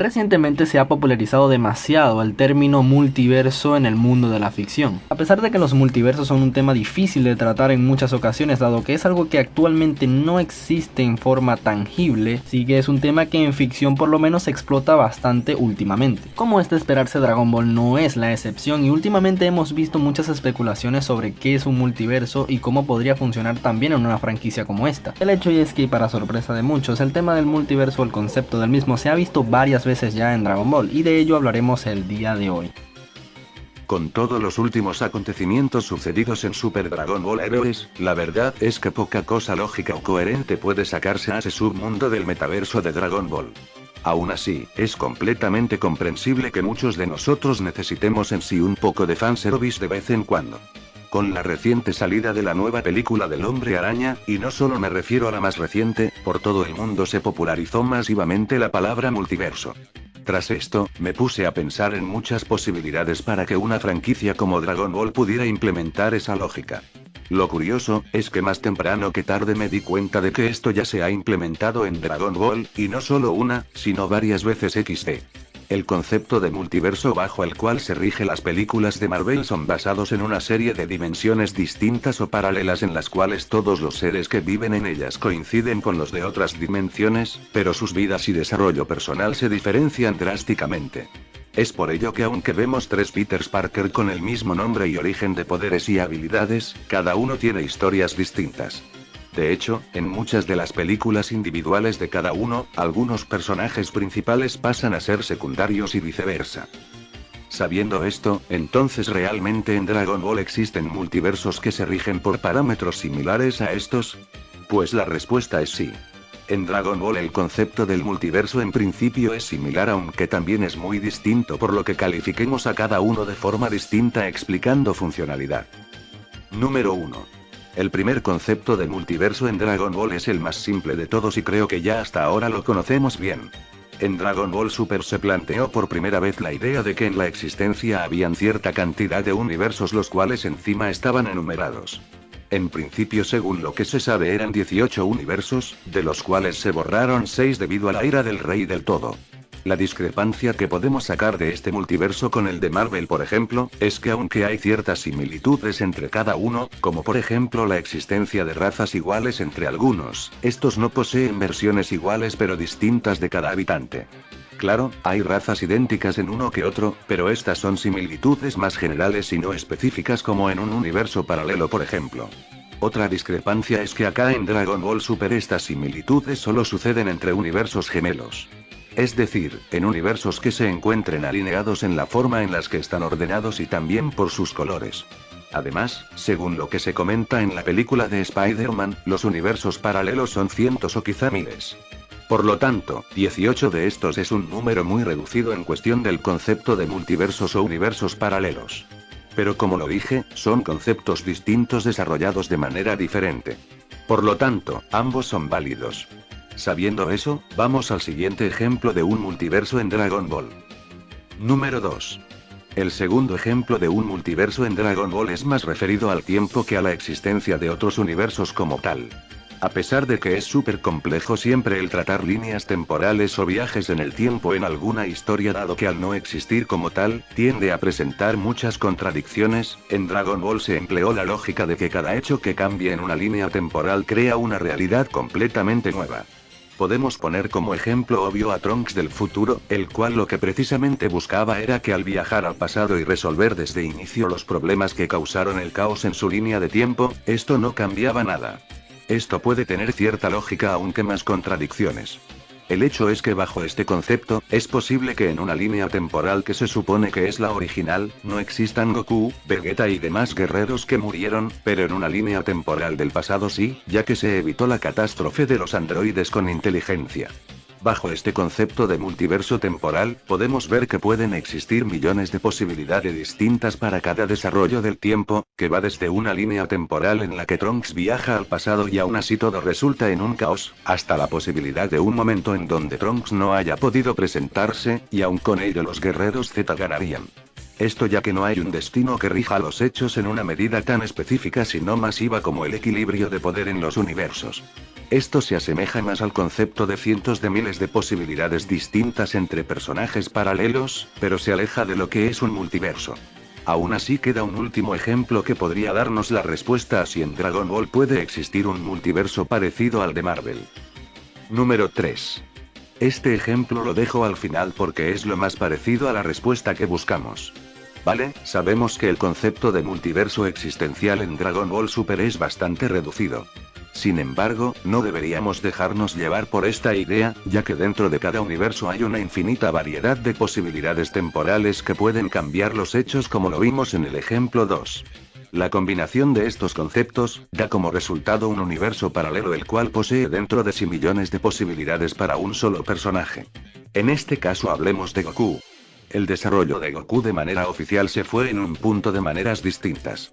Recientemente se ha popularizado demasiado el término multiverso en el mundo de la ficción. A pesar de que los multiversos son un tema difícil de tratar en muchas ocasiones, dado que es algo que actualmente no existe en forma tangible, sí que es un tema que en ficción por lo menos se explota bastante últimamente. Como es de esperarse, Dragon Ball no es la excepción y últimamente hemos visto muchas especulaciones sobre qué es un multiverso y cómo podría funcionar también en una franquicia como esta. El hecho es que, para sorpresa de muchos, el tema del multiverso o el concepto del mismo se ha visto varias veces ya en Dragon Ball, y de ello hablaremos el día de hoy. Con todos los últimos acontecimientos sucedidos en Super Dragon Ball Heroes, la verdad es que poca cosa lógica o coherente puede sacarse a ese submundo del metaverso de Dragon Ball. Aún así, es completamente comprensible que muchos de nosotros necesitemos en sí un poco de fanservice de vez en cuando. Con la reciente salida de la nueva película del Hombre Araña, y no solo me refiero a la más reciente, por todo el mundo se popularizó masivamente la palabra multiverso. Tras esto, me puse a pensar en muchas posibilidades para que una franquicia como Dragon Ball pudiera implementar esa lógica. Lo curioso, es que más temprano que tarde me di cuenta de que esto ya se ha implementado en Dragon Ball, y no solo una, sino varias veces XD. El concepto de multiverso bajo el cual se rige las películas de Marvel son basados en una serie de dimensiones distintas o paralelas en las cuales todos los seres que viven en ellas coinciden con los de otras dimensiones, pero sus vidas y desarrollo personal se diferencian drásticamente. Es por ello que aunque vemos 3 Peters Parker con el mismo nombre y origen de poderes y habilidades, cada uno tiene historias distintas. De hecho, en muchas de las películas individuales de cada uno, algunos personajes principales pasan a ser secundarios y viceversa. Sabiendo esto, entonces ¿realmente en Dragon Ball existen multiversos que se rigen por parámetros similares a estos? Pues la respuesta es sí. En Dragon Ball el concepto del multiverso en principio es similar, aunque también es muy distinto, por lo que califiquemos a cada uno de forma distinta explicando funcionalidad. Número 1. El primer concepto de multiverso en Dragon Ball es el más simple de todos y creo que ya hasta ahora lo conocemos bien. En Dragon Ball Super se planteó por primera vez la idea de que en la existencia habían cierta cantidad de universos los cuales encima estaban enumerados. En principio, según lo que se sabe, eran 18 universos, de los cuales se borraron 6 debido a la ira del Rey del Todo. La discrepancia que podemos sacar de este multiverso con el de Marvel, por ejemplo, es que aunque hay ciertas similitudes entre cada uno, como por ejemplo la existencia de razas iguales entre algunos, estos no poseen versiones iguales pero distintas de cada habitante. Claro, hay razas idénticas en uno que otro, pero estas son similitudes más generales y no específicas como en un universo paralelo, por ejemplo. Otra discrepancia es que acá en Dragon Ball Super estas similitudes solo suceden entre universos gemelos. Es decir, en universos que se encuentren alineados en la forma en las que están ordenados y también por sus colores. Además, según lo que se comenta en la película de Spider-Man, los universos paralelos son cientos o quizá miles. Por lo tanto, 18 de estos es un número muy reducido en cuestión del concepto de multiversos o universos paralelos. Pero como lo dije, son conceptos distintos desarrollados de manera diferente. Por lo tanto, ambos son válidos. Sabiendo eso, vamos al siguiente ejemplo de un multiverso en Dragon Ball. Número 2. El segundo ejemplo de un multiverso en Dragon Ball es más referido al tiempo que a la existencia de otros universos como tal. A pesar de que es súper complejo siempre el tratar líneas temporales o viajes en el tiempo en alguna historia, dado que al no existir como tal, tiende a presentar muchas contradicciones, en Dragon Ball se empleó la lógica de que cada hecho que cambie en una línea temporal crea una realidad completamente nueva. Podemos poner como ejemplo obvio a Trunks del futuro, el cual lo que precisamente buscaba era que al viajar al pasado y resolver desde inicio los problemas que causaron el caos en su línea de tiempo, esto no cambiaba nada. Esto puede tener cierta lógica aunque más contradicciones. El hecho es que bajo este concepto, es posible que en una línea temporal que se supone que es la original, no existan Goku, Vegeta y demás guerreros que murieron, pero en una línea temporal del pasado sí, ya que se evitó la catástrofe de los androides con inteligencia. Bajo este concepto de multiverso temporal, podemos ver que pueden existir millones de posibilidades distintas para cada desarrollo del tiempo, que va desde una línea temporal en la que Trunks viaja al pasado y aún así todo resulta en un caos, hasta la posibilidad de un momento en donde Trunks no haya podido presentarse, y aun con ello los guerreros Z ganarían. Esto ya que no hay un destino que rija los hechos en una medida tan específica sino masiva como el equilibrio de poder en los universos. Esto se asemeja más al concepto de cientos de miles de posibilidades distintas entre personajes paralelos, pero se aleja de lo que es un multiverso. Aún así queda un último ejemplo que podría darnos la respuesta a si en Dragon Ball puede existir un multiverso parecido al de Marvel. Número 3. Este ejemplo lo dejo al final porque es lo más parecido a la respuesta que buscamos. Vale, sabemos que el concepto de multiverso existencial en Dragon Ball Super es bastante reducido. Sin embargo, no deberíamos dejarnos llevar por esta idea, ya que dentro de cada universo hay una infinita variedad de posibilidades temporales que pueden cambiar los hechos como lo vimos en el ejemplo 2. La combinación de estos conceptos, da como resultado un universo paralelo el cual posee dentro de sí millones de posibilidades para un solo personaje. En este caso hablemos de Goku. El desarrollo de Goku de manera oficial se fue en un punto de maneras distintas.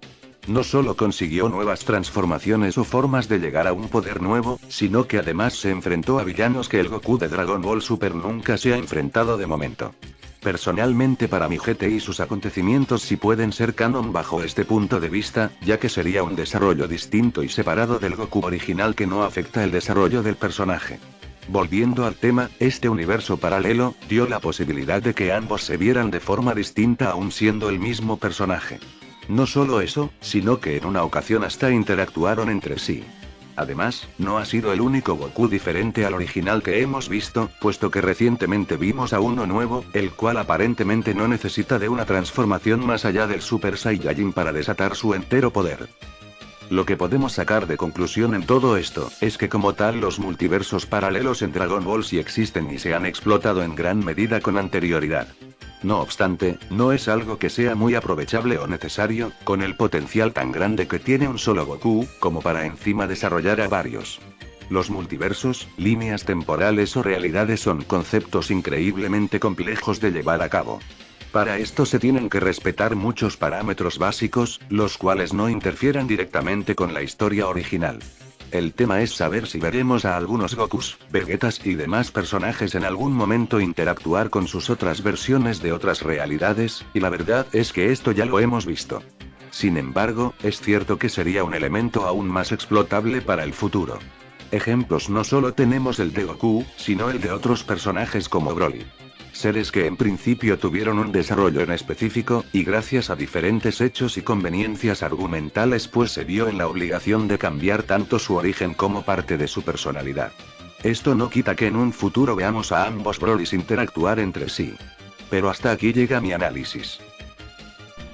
No solo consiguió nuevas transformaciones o formas de llegar a un poder nuevo, sino que además se enfrentó a villanos que el Goku de Dragon Ball Super nunca se ha enfrentado de momento. Personalmente para mi GT y sus acontecimientos sí pueden ser canon bajo este punto de vista, ya que sería un desarrollo distinto y separado del Goku original que no afecta el desarrollo del personaje. Volviendo al tema, este universo paralelo, dio la posibilidad de que ambos se vieran de forma distinta aún siendo el mismo personaje. No solo eso, sino que en una ocasión hasta interactuaron entre sí. Además, no ha sido el único Goku diferente al original que hemos visto, puesto que recientemente vimos a uno nuevo, el cual aparentemente no necesita de una transformación más allá del Super Saiyajin para desatar su entero poder. Lo que podemos sacar de conclusión en todo esto, es que como tal los multiversos paralelos en Dragon Ball sí existen y se han explotado en gran medida con anterioridad. No obstante, no es algo que sea muy aprovechable o necesario, con el potencial tan grande que tiene un solo Goku, como para encima desarrollar a varios. Los multiversos, líneas temporales o realidades son conceptos increíblemente complejos de llevar a cabo. Para esto se tienen que respetar muchos parámetros básicos, los cuales no interfieran directamente con la historia original. El tema es saber si veremos a algunos Gokus, Vegetas y demás personajes en algún momento interactuar con sus otras versiones de otras realidades, y la verdad es que esto ya lo hemos visto. Sin embargo, es cierto que sería un elemento aún más explotable para el futuro. Ejemplos no solo tenemos el de Goku, sino el de otros personajes como Broly. Seres que en principio tuvieron un desarrollo en específico, y gracias a diferentes hechos y conveniencias argumentales pues se vio en la obligación de cambiar tanto su origen como parte de su personalidad. Esto no quita que en un futuro veamos a ambos Brolys interactuar entre sí. Pero hasta aquí llega mi análisis.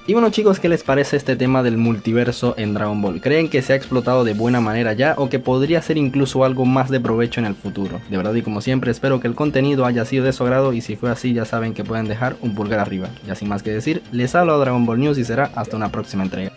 Y bueno chicos, ¿qué les parece este tema del multiverso en Dragon Ball? ¿Creen que se ha explotado de buena manera ya o que podría ser incluso algo más de provecho en el futuro? De verdad y como siempre espero que el contenido haya sido de su agrado y si fue así ya saben que pueden dejar un pulgar arriba. Y sin más que decir, les hablo a Dragon Ball News y será hasta una próxima entrega.